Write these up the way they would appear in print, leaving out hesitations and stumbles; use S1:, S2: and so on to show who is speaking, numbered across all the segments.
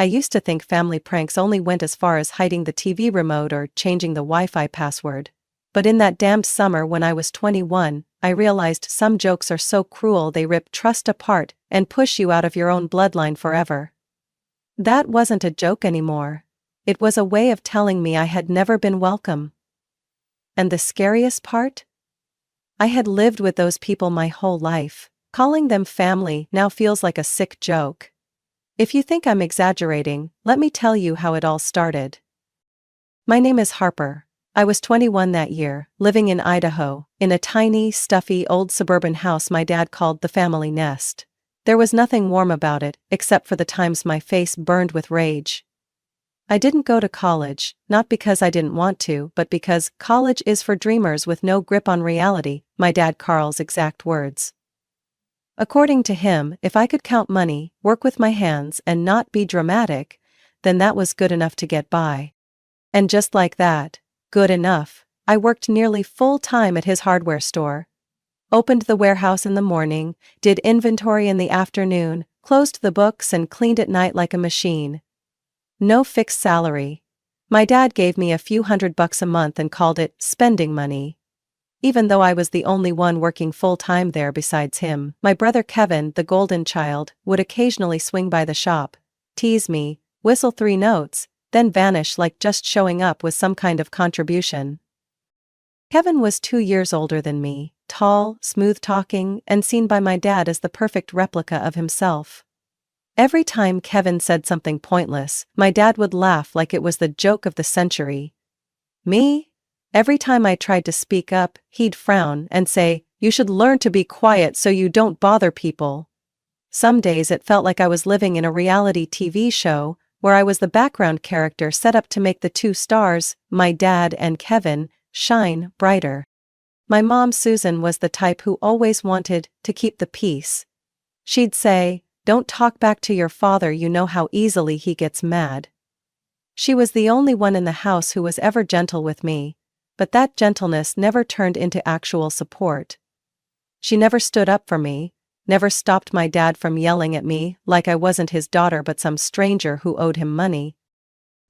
S1: I used to think family pranks only went as far as hiding the TV remote or changing the Wi-Fi password. But in that damned summer when I was 21, I realized some jokes are so cruel they rip trust apart and push you out of your own bloodline forever. That wasn't a joke anymore. It was a way of telling me I had never been welcome. And the scariest part? I had lived with those people my whole life. Calling them family now feels like a sick joke. If you think I'm exaggerating, let me tell you how it all started. My name is Harper. I was 21 that year, living in Idaho, in a tiny, stuffy old suburban house my dad called the family nest. There was nothing warm about it, except for the times my face burned with rage. I didn't go to college, not because I didn't want to, but because college is for dreamers with no grip on reality, my dad Carl's exact words. According to him, if I could count money, work with my hands, and not be dramatic, then that was good enough to get by. And just like that, good enough, I worked nearly full-time at his hardware store. Opened the warehouse in the morning, did inventory in the afternoon, closed the books and cleaned at night like a machine. No fixed salary. My dad gave me a few $100 a month and called it spending money. Even though I was the only one working full-time there besides him, my brother Kevin, the golden child, would occasionally swing by the shop, tease me, whistle 3 notes, then vanish like just showing up with some kind of contribution. Kevin was 2 years older than me, tall, smooth-talking, and seen by my dad as the perfect replica of himself. Every time Kevin said something pointless, my dad would laugh like it was the joke of the century. Me? Every time I tried to speak up, he'd frown and say, "You should learn to be quiet so you don't bother people." Some days it felt like I was living in a reality TV show, where I was the background character set up to make the 2 stars, my dad and Kevin, shine brighter. My mom Susan was the type who always wanted to keep the peace. She'd say, "Don't talk back to your father, you know how easily he gets mad." She was the only one in the house who was ever gentle with me, but that gentleness never turned into actual support. She never stood up for me, never stopped my dad from yelling at me like I wasn't his daughter but some stranger who owed him money.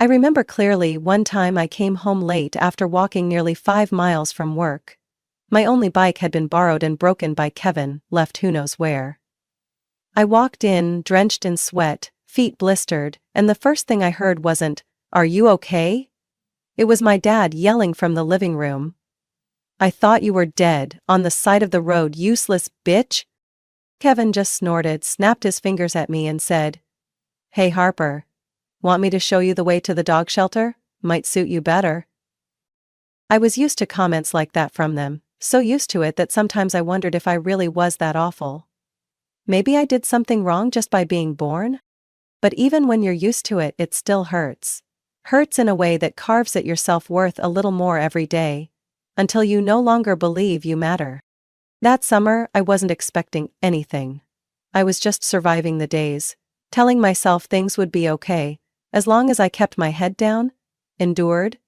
S1: I remember clearly one time I came home late after walking nearly 5 miles from work. My only bike had been borrowed and broken by Kevin, left who knows where. I walked in, drenched in sweat, feet blistered, and the first thing I heard wasn't, "Are you okay?" It was my dad yelling from the living room. "I thought you were dead, on the side of the road, useless bitch." Kevin just snorted, snapped his fingers at me and said, "Hey Harper. Want me to show you the way to the dog shelter? Might suit you better." I was used to comments like that from them, so used to it that sometimes I wondered if I really was that awful. Maybe I did something wrong just by being born? But even when you're used to it, it still hurts. Hurts in a way that carves at your self-worth a little more every day, until you no longer believe you matter. That summer, I wasn't expecting anything. I was just surviving the days, telling myself things would be okay, as long as I kept my head down, endured,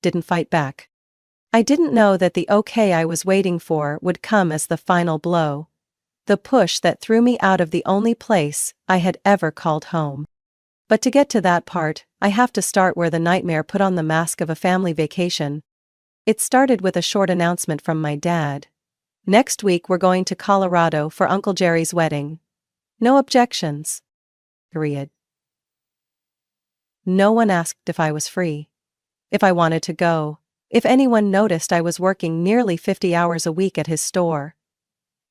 S1: didn't fight back. I didn't know that the okay I was waiting for would come as the final blow. The push that threw me out of the only place I had ever called home. But to get to that part, I have to start where the nightmare put on the mask of a family vacation. It started with a short announcement from my dad. "Next week we're going to Colorado for Uncle Jerry's wedding. No objections. Period." No one asked if I was free, if I wanted to go, if anyone noticed I was working nearly 50 hours a week at his store.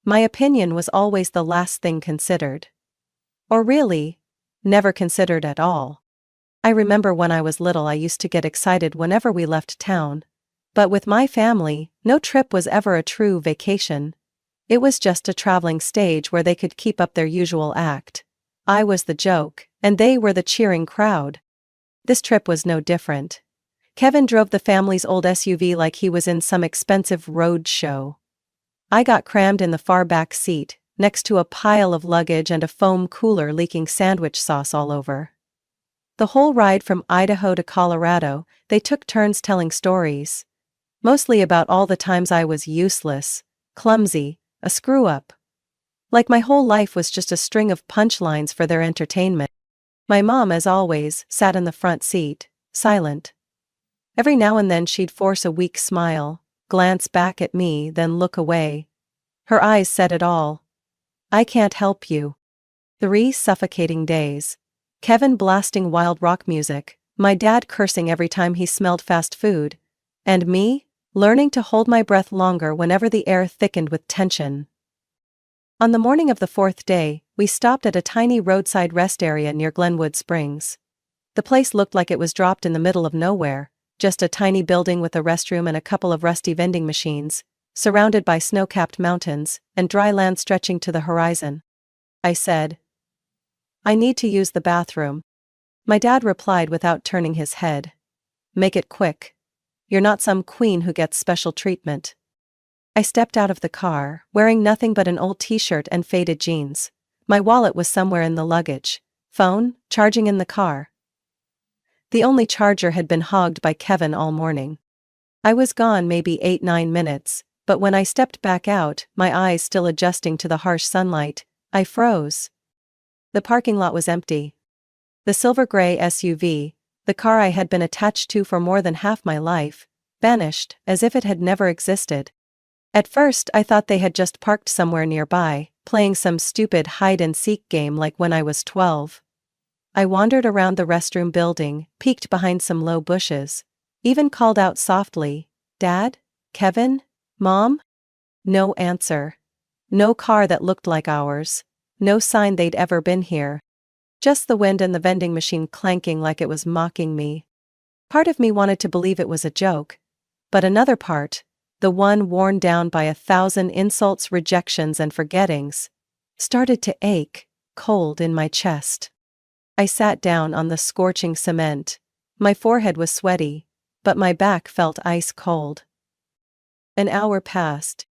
S1: My opinion was always the last thing considered. Or really, never considered at all. I remember when I was little I used to get excited whenever we left town. But with my family, no trip was ever a true vacation. It was just a traveling stage where they could keep up their usual act. I was the joke, and they were the cheering crowd. This trip was no different. Kevin drove the family's old SUV like he was in some expensive road show. I got crammed in the far back seat, next to a pile of luggage and a foam cooler leaking sandwich sauce all over. The whole ride from Idaho to Colorado, they took turns telling stories. Mostly about all the times I was useless, clumsy, a screw-up. Like my whole life was just a string of punchlines for their entertainment. My mom, as always, sat in the front seat, silent. Every now and then she'd force a weak smile, glance back at me, then look away. Her eyes said it all. I can't help you. 3 suffocating days. Kevin blasting wild rock music, my dad cursing every time he smelled fast food, and me, learning to hold my breath longer whenever the air thickened with tension. On the morning of the 4th day, we stopped at a tiny roadside rest area near Glenwood Springs. The place looked like it was dropped in the middle of nowhere, just a tiny building with a restroom and a couple of rusty vending machines, surrounded by snow-capped mountains and dry land stretching to the horizon. I said, "I need to use the bathroom." My dad replied without turning his head, "Make it quick. You're not some queen who gets special treatment." I stepped out of the car, wearing nothing but an old t-shirt and faded jeans. My wallet was somewhere in the luggage. Phone, charging in the car. The only charger had been hogged by Kevin all morning. I was gone maybe 8-9 minutes, but when I stepped back out, my eyes still adjusting to the harsh sunlight, I froze. The parking lot was empty. The silver-gray SUV, the car I had been attached to for more than half my life, vanished as if it had never existed. At first I thought they had just parked somewhere nearby, playing some stupid hide-and-seek game like when I was 12. I wandered around the restroom building, peeked behind some low bushes, even called out softly, "Dad? Kevin? Mom?" No answer. No car that looked like ours. No sign they'd ever been here. Just the wind and the vending machine clanking like it was mocking me. Part of me wanted to believe it was a joke, but another part, the one worn down by 1,000 insults, rejections, and forgettings, started to ache, cold in my chest. I sat down on the scorching cement. My forehead was sweaty, but my back felt ice cold. An hour passed.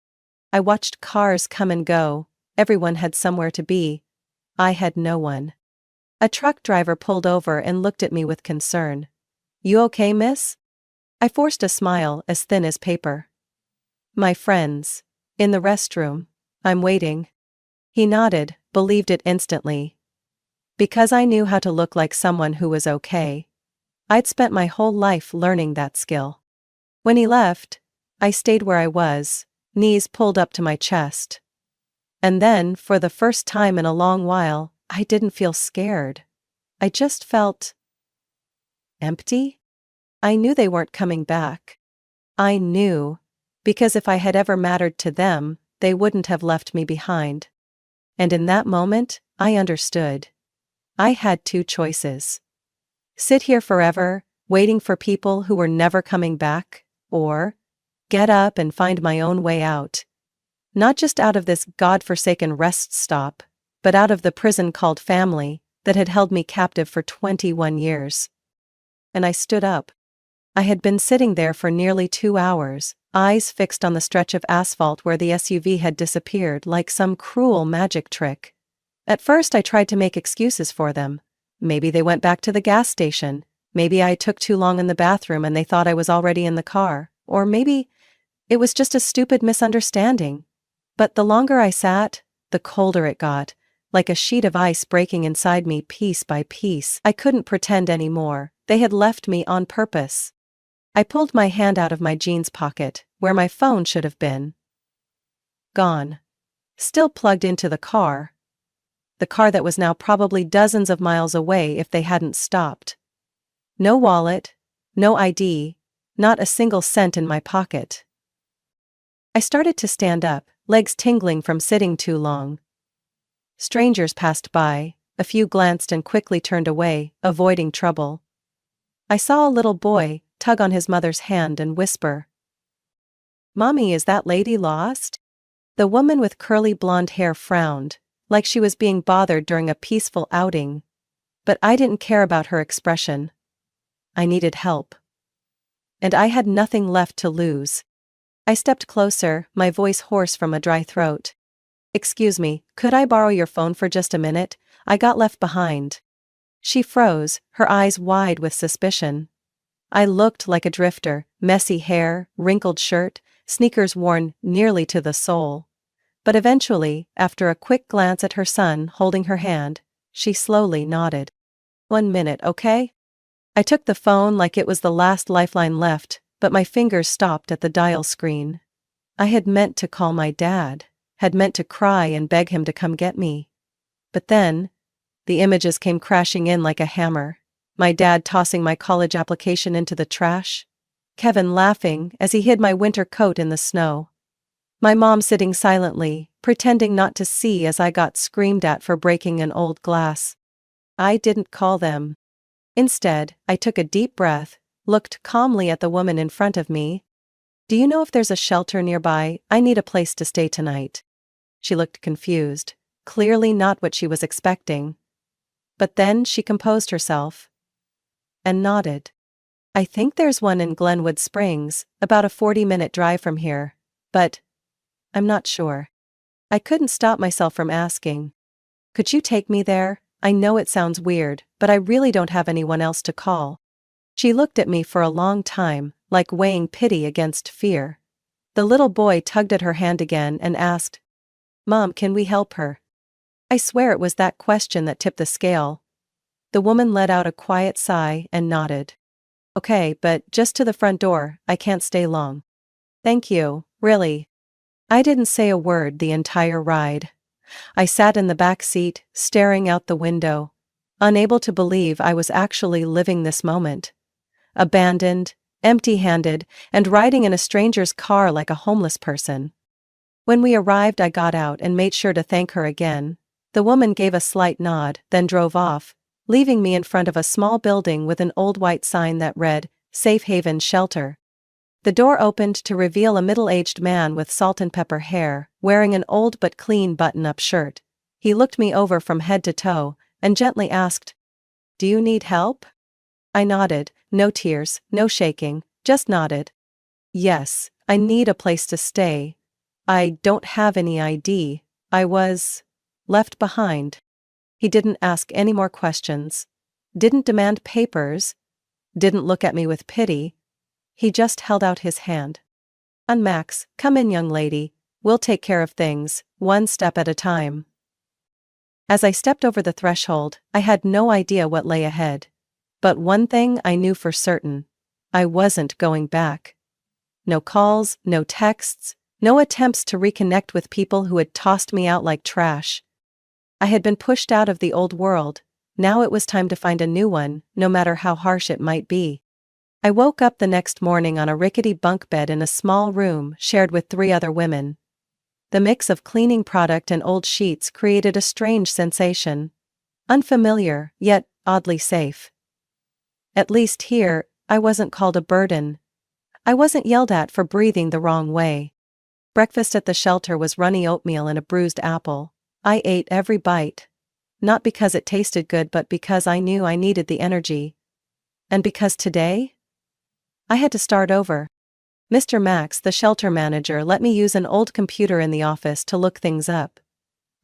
S1: I watched cars come and go. Everyone had somewhere to be. I had no one. A truck driver pulled over and looked at me with concern. "You okay, miss?" I forced a smile as thin as paper. "My friends. In the restroom. I'm waiting." He nodded, believed it instantly. Because I knew how to look like someone who was okay. I'd spent my whole life learning that skill. When he left, I stayed where I was, knees pulled up to my chest. And then, for the first time in a long while, I didn't feel scared. I just felt empty. I knew they weren't coming back. I knew, because if I had ever mattered to them, they wouldn't have left me behind. And in that moment, I understood. I had 2 choices. Sit here forever, waiting for people who were never coming back, or get up and find my own way out. Not just out of this godforsaken rest stop, but out of the prison called family that had held me captive for 21 years. And I stood up. I had been sitting there for nearly 2 hours, eyes fixed on the stretch of asphalt where the SUV had disappeared like some cruel magic trick. At first I tried to make excuses for them. Maybe they went back to the gas station. Maybe I took too long in the bathroom and they thought I was already in the car. Or maybe it was just a stupid misunderstanding. But the longer I sat, the colder it got, like a sheet of ice breaking inside me piece by piece. I couldn't pretend anymore. They had left me on purpose. I pulled my hand out of my jeans pocket, where my phone should have been. Gone. Still plugged into the car. The car that was now probably dozens of miles away if they hadn't stopped. No wallet, no ID, not a single cent in my pocket. I started to stand up, legs tingling from sitting too long. Strangers passed by, a few glanced and quickly turned away, avoiding trouble. I saw a little boy tug on his mother's hand and whisper, "Mommy, is that lady lost?" The woman with curly blonde hair frowned, like she was being bothered during a peaceful outing. But I didn't care about her expression. I needed help. And I had nothing left to lose. I stepped closer, my voice hoarse from a dry throat. "Excuse me, could I borrow your phone for just a minute? I got left behind." She froze, her eyes wide with suspicion. I looked like a drifter, messy hair, wrinkled shirt, sneakers worn nearly to the sole. But eventually, after a quick glance at her son holding her hand, she slowly nodded. 1 minute, okay? I took the phone like it was the last lifeline left, but my fingers stopped at the dial screen. I had meant to call my dad, had meant to cry and beg him to come get me. But then, the images came crashing in like a hammer. My dad tossing my college application into the trash. Kevin laughing as he hid my winter coat in the snow. My mom sitting silently, pretending not to see as I got screamed at for breaking an old glass. I didn't call them. Instead, I took a deep breath, looked calmly at the woman in front of me. "Do you know if there's a shelter nearby? I need a place to stay tonight." She looked confused, clearly not what she was expecting. But then she composed herself and nodded. "I think there's one in Glenwood Springs, about a 40-minute drive from here, but I'm not sure." I couldn't stop myself from asking, "Could you take me there? I know it sounds weird, but I really don't have anyone else to call." She looked at me for a long time, like weighing pity against fear. The little boy tugged at her hand again and asked, "Mom, can we help her?" I swear it was that question that tipped the scale. The woman let out a quiet sigh and nodded. "Okay, but just to the front door, I can't stay long." "Thank you, really." I didn't say a word the entire ride. I sat in the back seat, staring out the window, unable to believe I was actually living this moment. Abandoned, empty-handed, and riding in a stranger's car like a homeless person. When we arrived, I got out and made sure to thank her again. The woman gave a slight nod, then drove off, leaving me in front of a small building with an old white sign that read, "Safe Haven Shelter." The door opened to reveal a middle-aged man with salt and pepper hair, wearing an old but clean button-up shirt. He looked me over from head to toe, and gently asked, "Do you need help?" I nodded, no tears, no shaking, just nodded. "Yes, I need a place to stay. I don't have any ID. I was left behind." He didn't ask any more questions. Didn't demand papers. Didn't look at me with pity. He just held out his hand. "Max, come in, young lady. We'll take care of things, one step at a time." As I stepped over the threshold, I had no idea what lay ahead. But one thing I knew for certain. I wasn't going back. No calls, no texts, no attempts to reconnect with people who had tossed me out like trash. I had been pushed out of the old world. Now it was time to find a new one, no matter how harsh it might be. I woke up the next morning on a rickety bunk bed in a small room shared with 3 other women. The mix of cleaning product and old sheets created a strange sensation. Unfamiliar, yet oddly safe. At least here, I wasn't called a burden. I wasn't yelled at for breathing the wrong way. Breakfast at the shelter was runny oatmeal and a bruised apple. I ate every bite. Not because it tasted good, but because I knew I needed the energy. And because today, I had to start over. Mr. Max, the shelter manager, let me use an old computer in the office to look things up.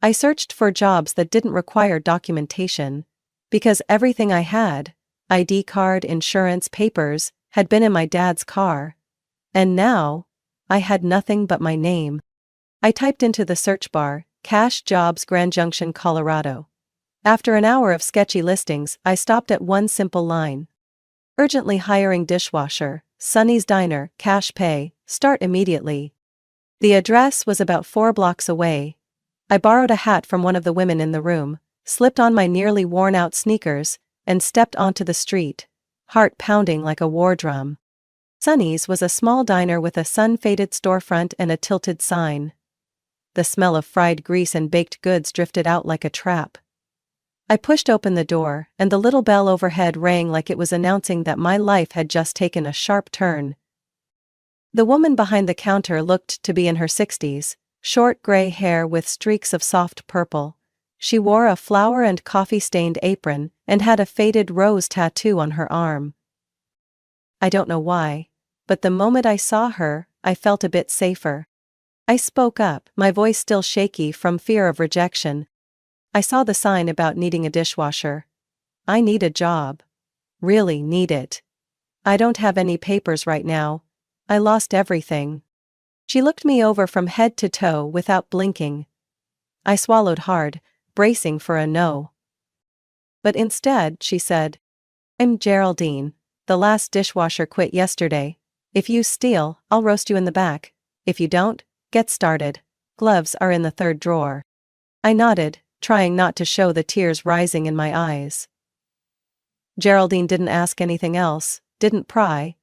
S1: I searched for jobs that didn't require documentation, because everything I had, ID card, insurance, papers, had been in my dad's car. And now, I had nothing but my name. I typed into the search bar, "Cash Jobs, Grand Junction, Colorado." After an hour of sketchy listings, I stopped at one simple line. "Urgently hiring dishwasher, Sonny's Diner, cash pay, start immediately." The address was about 4 blocks away. I borrowed a hat from one of the women in the room, slipped on my nearly worn-out sneakers, and stepped onto the street, heart pounding like a war drum. Sonny's was a small diner with a sun-faded storefront and a tilted sign. The smell of fried grease and baked goods drifted out like a trap. I pushed open the door, and the little bell overhead rang like it was announcing that my life had just taken a sharp turn. The woman behind the counter looked to be in her 60s, short gray hair with streaks of soft purple. She wore a flower and coffee-stained apron and had a faded rose tattoo on her arm. I don't know why, but the moment I saw her, I felt a bit safer. I spoke up, my voice still shaky from fear of rejection. "I saw the sign about needing a dishwasher. I need a job. Really need it. I don't have any papers right now. I lost everything." She looked me over from head to toe without blinking. I swallowed hard, bracing for a no. But instead, she said, "I'm Geraldine. The last dishwasher quit yesterday. If you steal, I'll roast you in the back. If you don't, get started. Gloves are in the third drawer." I nodded, trying not to show the tears rising in my eyes. Geraldine didn't ask anything else, didn't pry,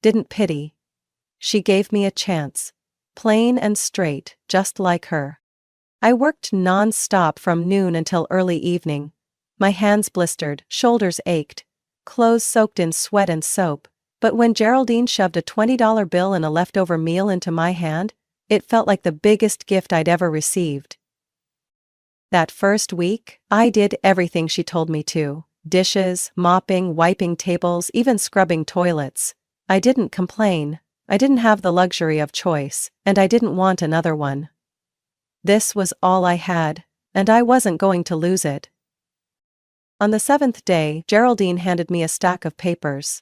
S1: didn't pity. She gave me a chance. Plain and straight, just like her. I worked non-stop from noon until early evening. My hands blistered, shoulders ached, clothes soaked in sweat and soap, but when Geraldine shoved a $20 bill and a leftover meal into my hand, it felt like the biggest gift I'd ever received. That first week, I did everything she told me to. Dishes, mopping, wiping tables, even scrubbing toilets. I didn't complain. I didn't have the luxury of choice, and I didn't want another one. This was all I had, and I wasn't going to lose it. On the 7th day, Geraldine handed me a stack of papers.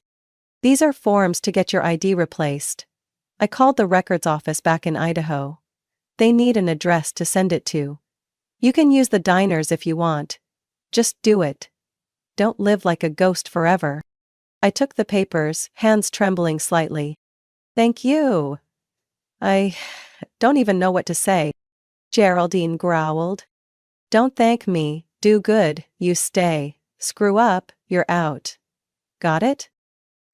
S1: "These are forms to get your ID replaced." I called the records office back in Idaho. "They need an address to send it to. You can use the diners if you want. Just do it. Don't live like a ghost forever." I took the papers, hands trembling slightly. "Thank you." "I don't even know what to say," Geraldine growled. "Don't thank me, do good, you stay. Screw up, you're out. Got it?"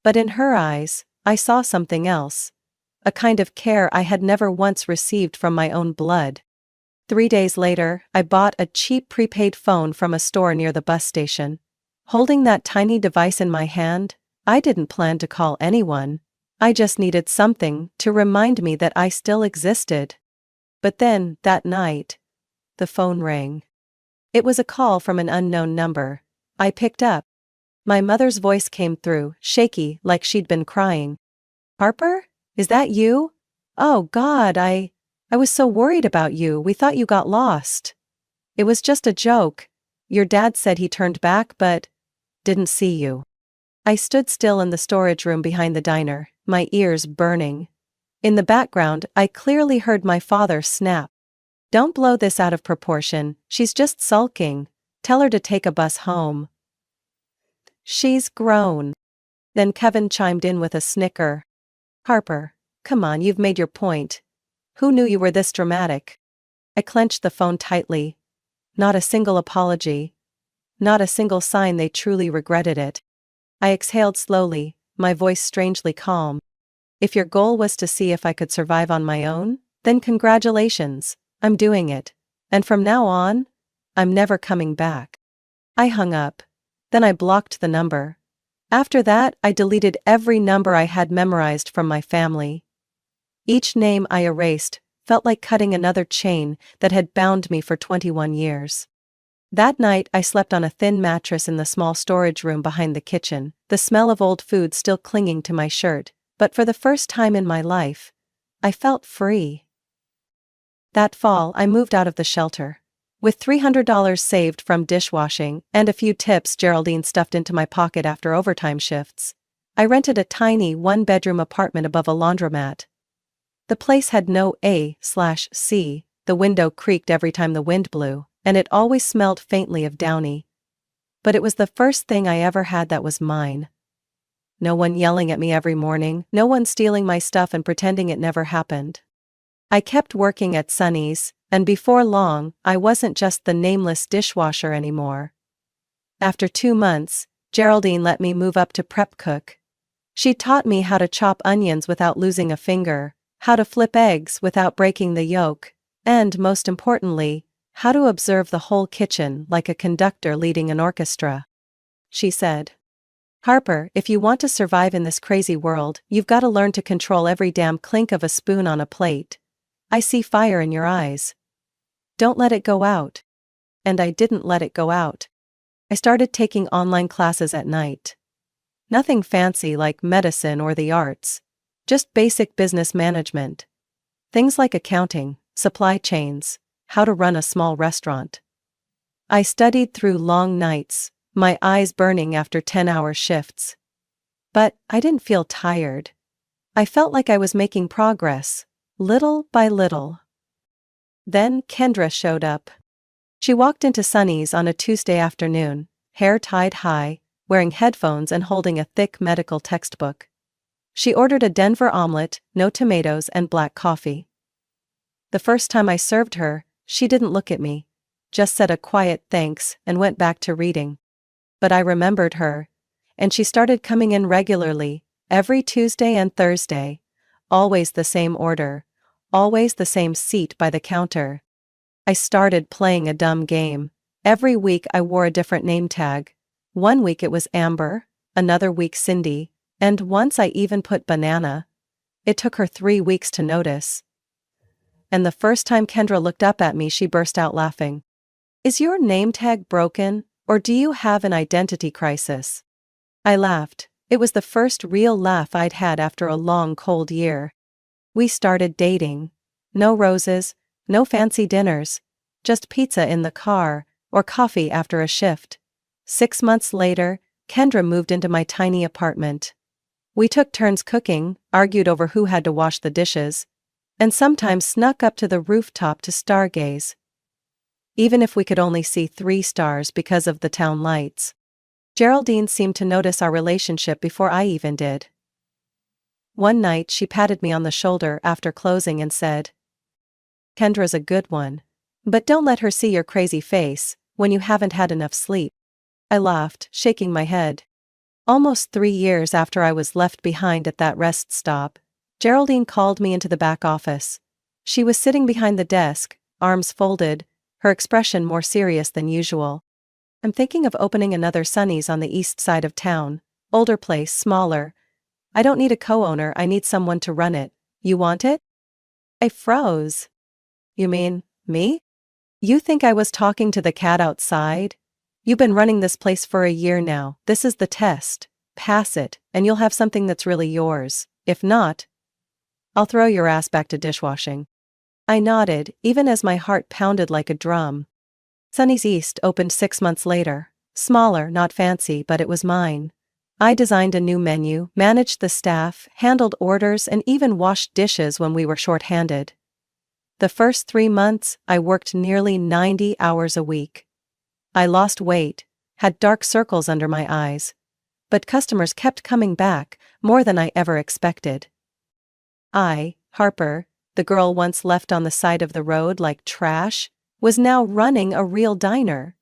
S1: But in her eyes, I saw something else. A kind of care I had never once received from my own blood. 3 days later, I bought a cheap prepaid phone from a store near the bus station. Holding that tiny device in my hand, I didn't plan to call anyone. I just needed something to remind me that I still existed. But then, that night, the phone rang. It was a call from an unknown number. I picked up. My mother's voice came through, shaky, like she'd been crying. "Harper? Is that you? Oh God, I was so worried about you, we thought you got lost. It was just a joke. Your dad said he turned back but didn't see you." I stood still in the storage room behind the diner, my ears burning. In the background, I clearly heard my father snap. "Don't blow this out of proportion, she's just sulking. Tell her to take a bus home." "She's grown." Then Kevin chimed in with a snicker. "Harper, come on, you've made your point. Who knew you were this dramatic?" I clenched the phone tightly. Not a single apology. Not a single sign they truly regretted it. I exhaled slowly, my voice strangely calm. "If your goal was to see if I could survive on my own, then congratulations, I'm doing it. And from now on, I'm never coming back." I hung up. Then I blocked the number. After that, I deleted every number I had memorized from my family. Each name I erased felt like cutting another chain that had bound me for 21 years. That night I slept on a thin mattress in the small storage room behind the kitchen, the smell of old food still clinging to my shirt, but for the first time in my life, I felt free. That fall I moved out of the shelter. With $300 saved from dishwashing and a few tips Geraldine stuffed into my pocket after overtime shifts, I rented a tiny one-bedroom apartment above a laundromat. The place had no AC, the window creaked every time the wind blew, and it always smelled faintly of downy. But it was the first thing I ever had that was mine. No one yelling at me every morning, no one stealing my stuff and pretending it never happened. I kept working at Sunny's, and before long, I wasn't just the nameless dishwasher anymore. After 2 months, Geraldine let me move up to prep cook. She taught me how to chop onions without losing a finger, how to flip eggs without breaking the yolk, and most importantly, how to observe the whole kitchen like a conductor leading an orchestra. She said, "Harper, if you want to survive in this crazy world, you've got to learn to control every damn clink of a spoon on a plate. I see fire in your eyes. Don't let it go out." And I didn't let it go out. I started taking online classes at night. Nothing fancy like medicine or the arts. Just basic business management. Things like accounting, supply chains, how to run a small restaurant. I studied through long nights, my eyes burning after 10-hour shifts. But I didn't feel tired. I felt like I was making progress, little by little. Then Kendra showed up. She walked into Sunny's on a Tuesday afternoon, hair tied high, wearing headphones and holding a thick medical textbook. She ordered a Denver omelet, no tomatoes, and black coffee. The first time I served her, she didn't look at me, just said a quiet thanks and went back to reading. But I remembered her, and she started coming in regularly, every Tuesday and Thursday. Always the same order, always the same seat by the counter. I started playing a dumb game. Every week I wore a different name tag. One week it was Amber, another week Cindy, and once I even put Banana. It took her 3 weeks to notice. And the first time Kendra looked up at me, she burst out laughing. "Is your name tag broken, or do you have an identity crisis?" I laughed. It was the first real laugh I'd had after a long cold year. We started dating. No roses, no fancy dinners, just pizza in the car, or coffee after a shift. 6 months later, Kendra moved into my tiny apartment. We took turns cooking, argued over who had to wash the dishes, and sometimes snuck up to the rooftop to stargaze. Even if we could only see 3 stars because of the town lights. Geraldine seemed to notice our relationship before I even did. One night she patted me on the shoulder after closing and said, "Kendra's a good one. But don't let her see your crazy face when you haven't had enough sleep." I laughed, shaking my head. Almost 3 years after I was left behind at that rest stop, Geraldine called me into the back office. She was sitting behind the desk, arms folded, her expression more serious than usual. "I'm thinking of opening another Sonny's on the east side of town. Older place, smaller. I don't need a co-owner, I need someone to run it. You want it?" I froze. "You mean, me? You think I was talking to the cat outside? You've been running this place for a year now. This is the test. Pass it, and you'll have something that's really yours. If not, I'll throw your ass back to dishwashing." I nodded, even as my heart pounded like a drum. Sonny's East opened 6 months later. Smaller, not fancy, but it was mine. I designed a new menu, managed the staff, handled orders, and even washed dishes when we were short-handed. The first 3 months, I worked nearly 90 hours a week. I lost weight, had dark circles under my eyes. But customers kept coming back, more than I ever expected. Harper, the girl once left on the side of the road like trash, was now running a real diner.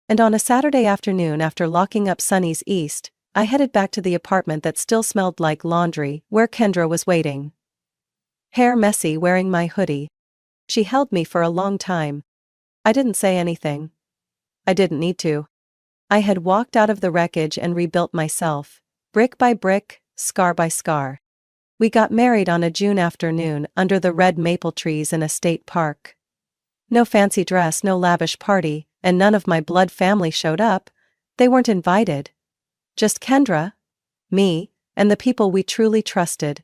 S1: And on a Saturday afternoon after locking up Sonny's East, I headed back to the apartment that still smelled like laundry, where Kendra was waiting. Hair messy, wearing my hoodie. She held me for a long time. I didn't say anything. I didn't need to. I had walked out of the wreckage and rebuilt myself, brick by brick, scar by scar. We got married on a June afternoon under the red maple trees in a state park. No fancy dress, no lavish party, and none of my blood family showed up. They weren't invited. Just Kendra, me, and the people we truly trusted.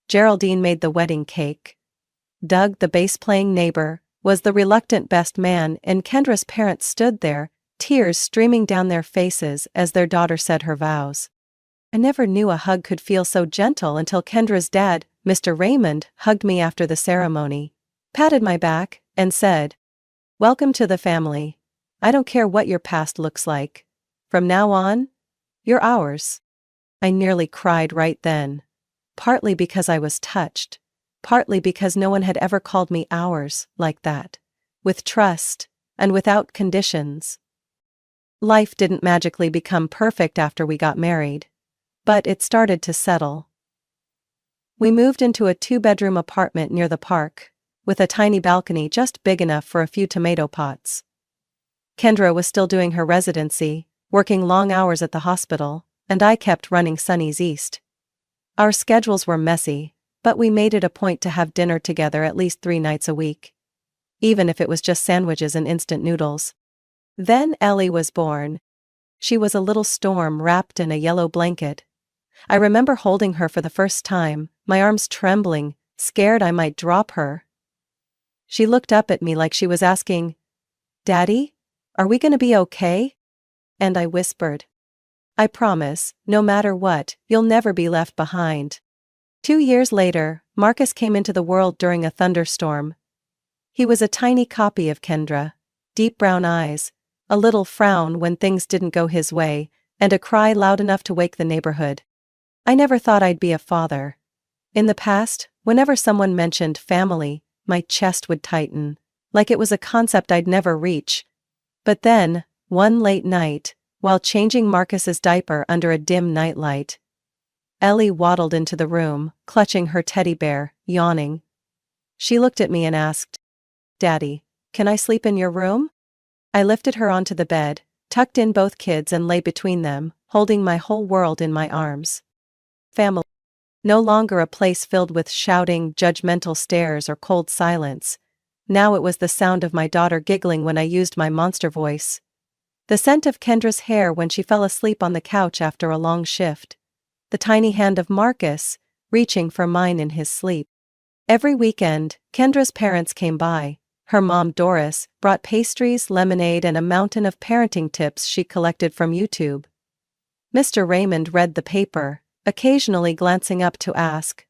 S1: Geraldine made the wedding cake. Doug, the bass-playing neighbor, was the reluctant best man, and Kendra's parents stood there, tears streaming down their faces as their daughter said her vows. I never knew a hug could feel so gentle until Kendra's dad, Mr. Raymond, hugged me after the ceremony, patted my back, and said, "Welcome to the family. I don't care what your past looks like. From now on, you're ours." I nearly cried right then. Partly because I was touched, partly because no one had ever called me ours like that, with trust, and without conditions. Life didn't magically become perfect after we got married, but it started to settle. We moved into a 2-bedroom apartment near the park, with a tiny balcony just big enough for a few tomato pots. Kendra was still doing her residency, working long hours at the hospital, and I kept running Sonny's East. Our schedules were messy, but we made it a point to have dinner together at least 3 nights a week. Even if it was just sandwiches and instant noodles. Then Ellie was born. She was a little storm wrapped in a yellow blanket. I remember holding her for the first time, my arms trembling, scared I might drop her. She looked up at me like she was asking, "Daddy, are we gonna be okay?" And I whispered, "I promise, no matter what, you'll never be left behind." 2 years later, Marcus came into the world during a thunderstorm. He was a tiny copy of Kendra. Deep brown eyes, a little frown when things didn't go his way, and a cry loud enough to wake the neighborhood. I never thought I'd be a father. In the past, whenever someone mentioned family, my chest would tighten, like it was a concept I'd never reach. But then, one late night, while changing Marcus's diaper under a dim nightlight, Ellie waddled into the room, clutching her teddy bear, yawning. She looked at me and asked, "Daddy, can I sleep in your room?" I lifted her onto the bed, tucked in both kids and lay between them, holding my whole world in my arms. Family. No longer a place filled with shouting, judgmental stares or cold silence. Now it was the sound of my daughter giggling when I used my monster voice. The scent of Kendra's hair when she fell asleep on the couch after a long shift. The tiny hand of Marcus, reaching for mine in his sleep. Every weekend, Kendra's parents came by. Her mom Doris brought pastries, lemonade and a mountain of parenting tips she collected from YouTube. Mr. Raymond read the paper, occasionally glancing up to ask,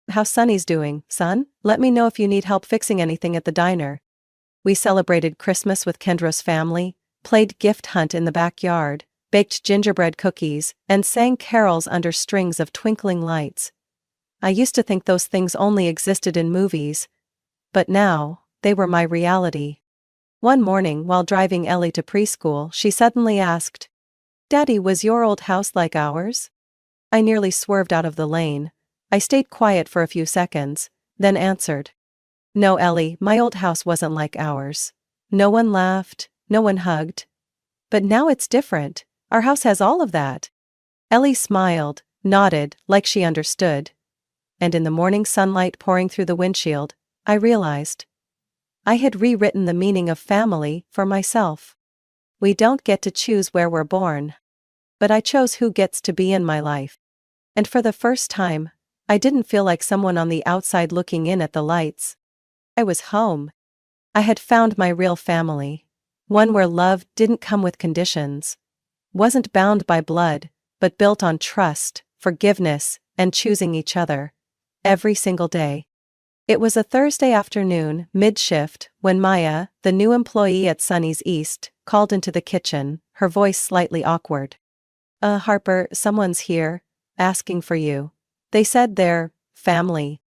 S1: "How Sonny's doing, son? Let me know if you need help fixing anything at the diner." We celebrated Christmas with Kendra's family, played gift hunt in the backyard, baked gingerbread cookies, and sang carols under strings of twinkling lights. I used to think those things only existed in movies, but now, they were my reality. One morning while driving Ellie to preschool, she suddenly asked, "Daddy, was your old house like ours?" I nearly swerved out of the lane. I stayed quiet for a few seconds, then answered, "No, Ellie, my old house wasn't like ours. No one laughed, no one hugged. But now it's different. Our house has all of that." Ellie smiled, nodded, like she understood. And in the morning sunlight pouring through the windshield, I realized I had rewritten the meaning of family for myself. We don't get to choose where we're born. But I chose who gets to be in my life. And for the first time, I didn't feel like someone on the outside looking in at the lights. I was home. I had found my real family. One where love didn't come with conditions. Wasn't bound by blood, but built on trust, forgiveness, and choosing each other. Every single day. It was a Thursday afternoon, mid-shift, when Maya, the new employee at Sunny's East, called into the kitchen, her voice slightly awkward. Harper, someone's here, asking for you. They said they're family."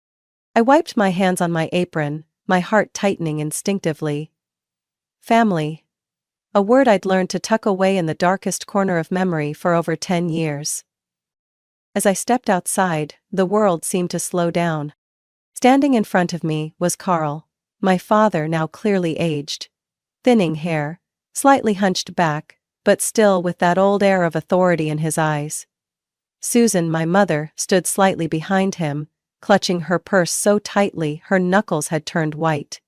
S1: I wiped my hands on my apron, my heart tightening instinctively. Family. A word I'd learned to tuck away in the darkest corner of memory for over 10 years. As I stepped outside, the world seemed to slow down. Standing in front of me was Carl, my father now clearly aged. Thinning hair, slightly hunched back, but still with that old air of authority in his eyes. Susan, my mother, stood slightly behind him, clutching her purse so tightly her knuckles had turned white.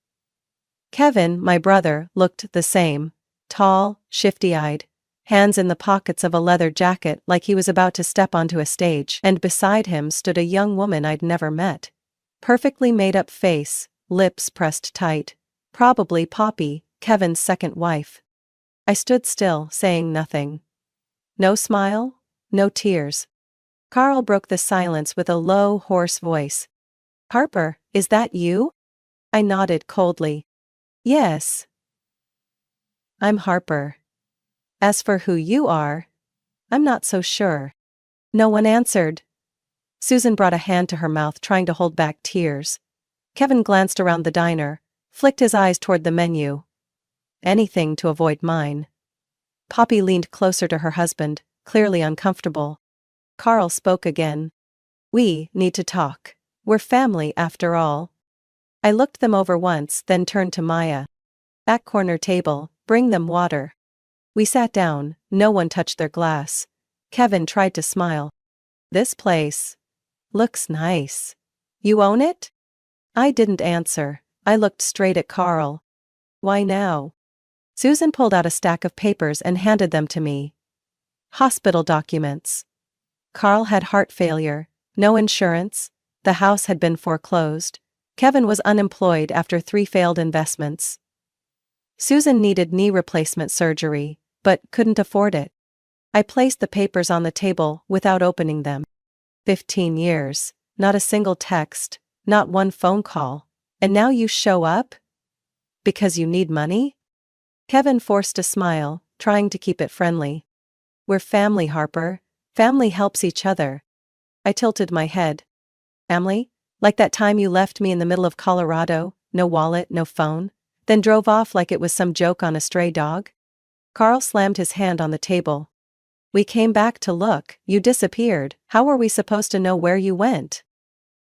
S1: Kevin, my brother, looked the same, tall, shifty-eyed, hands in the pockets of a leather jacket like he was about to step onto a stage, and beside him stood a young woman I'd never met. Perfectly made-up face, lips pressed tight, probably Poppy, Kevin's second wife. I stood still, saying nothing. No smile, no tears. Carl broke the silence with a low, hoarse voice. "Harper, is that you?" I nodded coldly. "Yes. I'm Harper. As for who you are, I'm not so sure." No one answered. Susan brought a hand to her mouth trying to hold back tears. Kevin glanced around the diner, flicked his eyes toward the menu. Anything to avoid mine. Poppy leaned closer to her husband, clearly uncomfortable. Carl spoke again. "We need to talk. We're family after all." I looked them over once, then turned to Maya. "Back corner table, bring them water." We sat down, no one touched their glass. Kevin tried to smile. "This place looks nice. You own it?" I didn't answer. I looked straight at Carl. "Why now?" Susan pulled out a stack of papers and handed them to me. Hospital documents. Carl had heart failure, no insurance, the house had been foreclosed. Kevin was unemployed after 3 failed investments. Susan needed knee replacement surgery, but couldn't afford it. I placed the papers on the table without opening them. 15 years, not a single text, not one phone call, and now you show up? Because you need money? Kevin forced a smile, trying to keep it friendly. We're family, Harper. Family helps each other. I tilted my head. Family? Like that time you left me in the middle of Colorado, no wallet, no phone, then drove off like it was some joke on a stray dog? Carl slammed his hand on the table. We came back to look, you disappeared, how were we supposed to know where you went?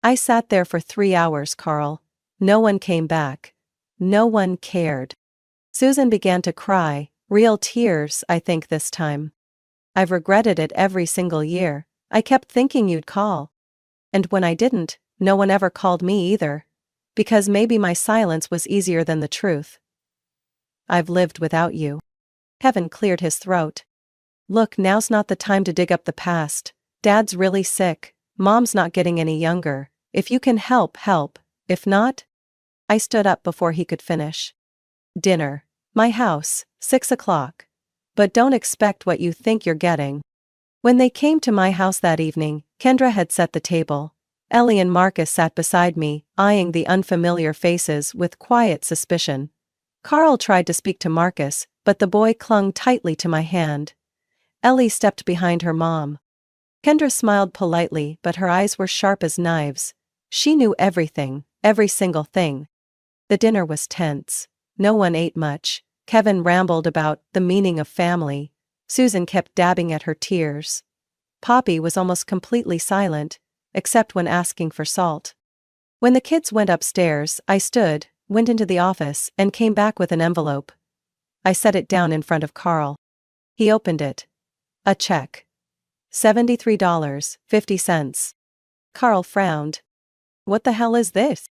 S1: I sat there for 3 hours, Carl. No one came back. No one cared. Susan began to cry, real tears, I think this time. I've regretted it every single year. I kept thinking you'd call. And when I didn't, no one ever called me either. Because maybe my silence was easier than the truth. I've lived without you. Kevin cleared his throat. Look, now's not the time to dig up the past. Dad's really sick. Mom's not getting any younger. If you can help, help. If not? I stood up before he could finish. Dinner. My house, 6 o'clock. But don't expect what you think you're getting. When they came to my house that evening, Kendra had set the table. Ellie and Marcus sat beside me, eyeing the unfamiliar faces with quiet suspicion. Carl tried to speak to Marcus, but the boy clung tightly to my hand. Ellie stepped behind her mom. Kendra smiled politely, but her eyes were sharp as knives. She knew everything, every single thing. The dinner was tense. No one ate much. Kevin rambled about the meaning of family. Susan kept dabbing at her tears. Poppy was almost completely silent, except when asking for salt. When the kids went upstairs, I stood, went into the office, and came back with an envelope. I set it down in front of Carl. He opened it. A check. $73.50. Carl frowned. What the hell is this?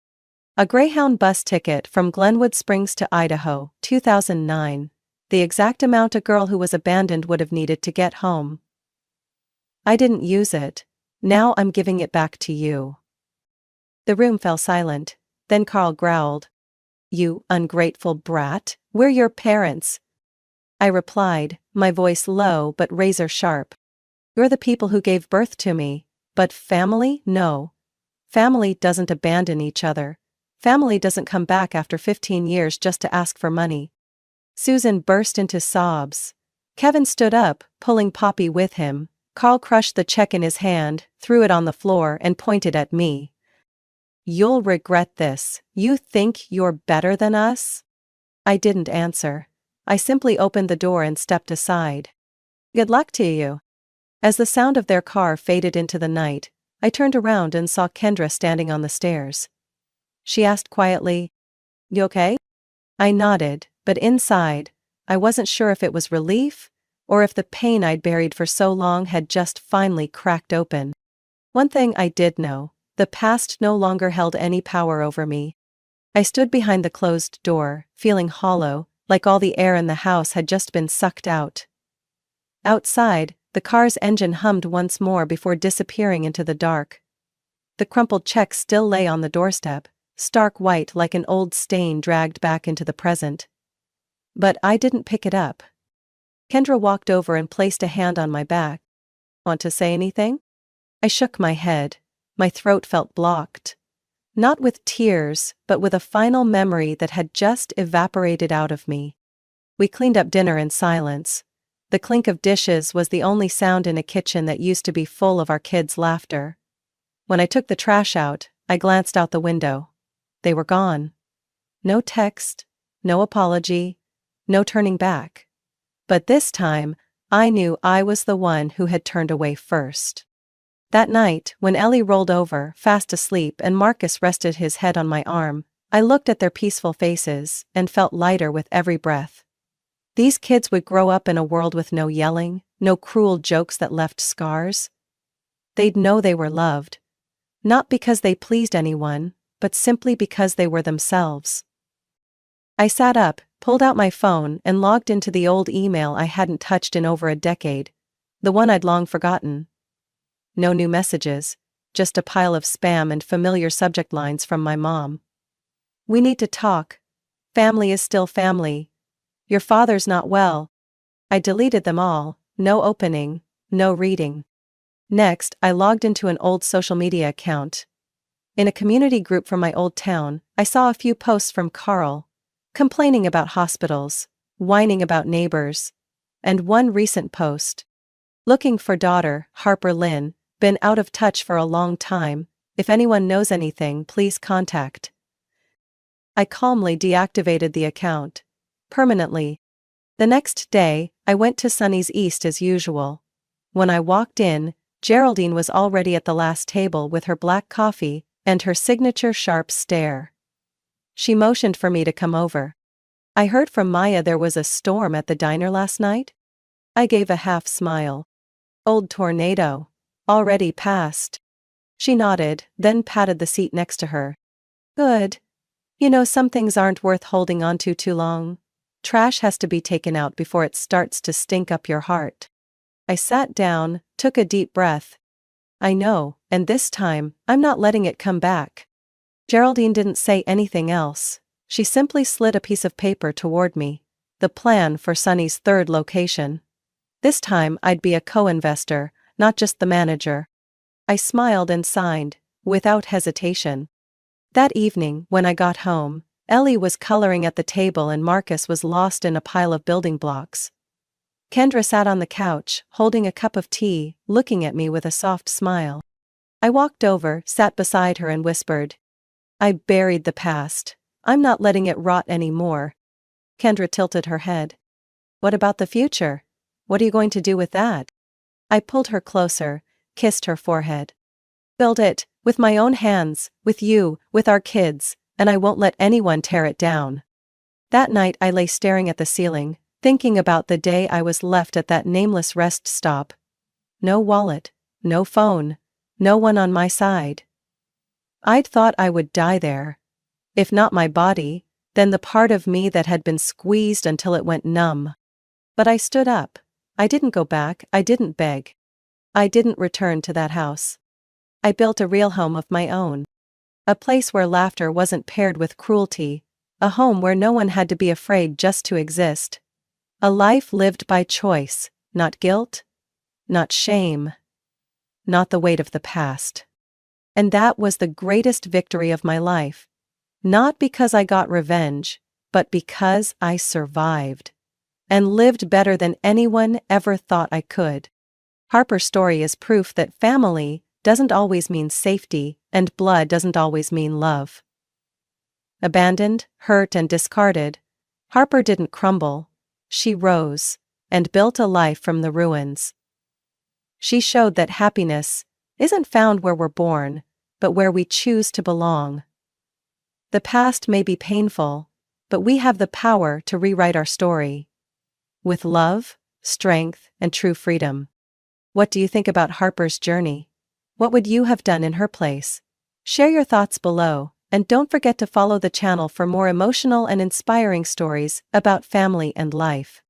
S1: A Greyhound bus ticket from Glenwood Springs to Idaho, 2009. The exact amount a girl who was abandoned would have needed to get home. I didn't use it. Now I'm giving it back to you. The room fell silent. Then Carl growled. You ungrateful brat, we're your parents. I replied, my voice low but razor sharp. You're the people who gave birth to me, but family? No. Family doesn't abandon each other. Family doesn't come back after 15 years just to ask for money. Susan burst into sobs. Kevin stood up, pulling Poppy with him. Carl crushed the check in his hand, threw it on the floor, and pointed at me. You'll regret this. You think you're better than us? I didn't answer. I simply opened the door and stepped aside. Good luck to you. As the sound of their car faded into the night, I turned around and saw Kendra standing on the stairs. She asked quietly, You okay? I nodded, but inside, I wasn't sure if it was relief, or if the pain I'd buried for so long had just finally cracked open. One thing I did know, the past no longer held any power over me. I stood behind the closed door, feeling hollow, like all the air in the house had just been sucked out. Outside, the car's engine hummed once more before disappearing into the dark. The crumpled check still lay on the doorstep, stark white like an old stain dragged back into the present. But I didn't pick it up. Kendra walked over and placed a hand on my back. Want to say anything? I shook my head. My throat felt blocked. Not with tears, but with a final memory that had just evaporated out of me. We cleaned up dinner in silence. The clink of dishes was the only sound in a kitchen that used to be full of our kids' laughter. When I took the trash out, I glanced out the window. They were gone. No text, no apology, no turning back. But this time, I knew I was the one who had turned away first. That night, when Ellie rolled over, fast asleep, and Marcus rested his head on my arm, I looked at their peaceful faces and felt lighter with every breath. These kids would grow up in a world with no yelling, no cruel jokes that left scars. They'd know they were loved. Not because they pleased anyone, but simply because they were themselves. I sat up, pulled out my phone, and logged into the old email I hadn't touched in over a decade, the one I'd long forgotten. No new messages, just a pile of spam and familiar subject lines from my mom. We need to talk. Family is still family. Your father's not well. I deleted them all, no opening, no reading. Next, I logged into an old social media account. In a community group from my old town, I saw a few posts from Carl, complaining about hospitals, whining about neighbors. And one recent post. Looking for daughter, Harper Lynn, been out of touch for a long time, if anyone knows anything please contact. I calmly deactivated the account. Permanently. The next day, I went to Sunny's East as usual. When I walked in, Geraldine was already at the last table with her black coffee and her signature sharp stare. She motioned for me to come over. I heard from Maya there was a storm at the diner last night? I gave a half smile. Old tornado. Already passed. She nodded, then patted the seat next to her. Good. You know some things aren't worth holding on to too long. Trash has to be taken out before it starts to stink up your heart. I sat down, took a deep breath. I know, and this time, I'm not letting it come back. Geraldine didn't say anything else. She simply slid a piece of paper toward me. The plan for Sunny's third location. This time I'd be a co-investor, not just the manager. I smiled and signed, without hesitation. That evening, when I got home, Ellie was coloring at the table and Marcus was lost in a pile of building blocks. Kendra sat on the couch, holding a cup of tea, looking at me with a soft smile. I walked over, sat beside her and whispered. I buried the past. I'm not letting it rot anymore. Kendra tilted her head. What about the future? What are you going to do with that? I pulled her closer, kissed her forehead. Build it, with my own hands, with you, with our kids, and I won't let anyone tear it down. That night I lay staring at the ceiling, thinking about the day I was left at that nameless rest stop. No wallet, no phone, no one on my side. I'd thought I would die there. If not my body, then the part of me that had been squeezed until it went numb. But I stood up. I didn't go back, I didn't beg. I didn't return to that house. I built a real home of my own. A place where laughter wasn't paired with cruelty. A home where no one had to be afraid just to exist. A life lived by choice, not guilt, not shame, not the weight of the past. And that was the greatest victory of my life. Not because I got revenge, but because I survived. And lived better than anyone ever thought I could. Harper's story is proof that family doesn't always mean safety, and blood doesn't always mean love. Abandoned, hurt and discarded, Harper didn't crumble. She rose, and built a life from the ruins. She showed that happiness isn't found where we're born, but where we choose to belong. The past may be painful, but we have the power to rewrite our story. With love, strength, and true freedom. What do you think about Harper's journey? What would you have done in her place? Share your thoughts below, and don't forget to follow the channel for more emotional and inspiring stories about family and life.